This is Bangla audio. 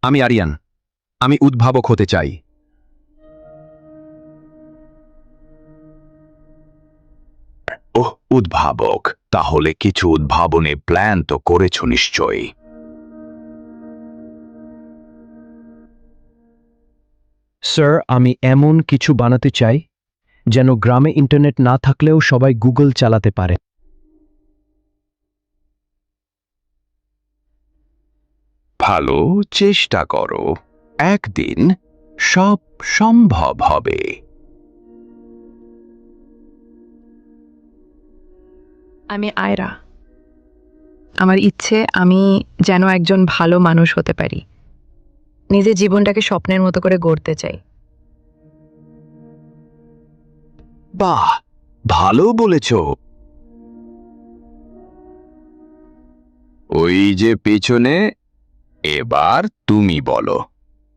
আমি আরিয়ান। আমি উদ্ভাবক হতে চাই। ওহ, উদ্ভাবক। তাহলে কিছু উদ্ভাবনী প্ল্যান তো করেছ নিশ্চয়ই। স্যার, আমি এমন কিছু বানাতে চাই যেন গ্রামে ইন্টারনেট না থাকলেও সবাই গুগল চালাতে পারে। ভালো, চেষ্টা করো। একদিন সব সম্ভব হবে। আমি আয়রা। আমার ইচ্ছে আমি যেন একজন ভালো মানুষ হতে পারি, নিজের জীবনটাকে স্বপ্নের মতো করে গড়তে চাই। বাহ, ভালো বলেছ। ওই যে পেছনে, এবার তুমি বলো।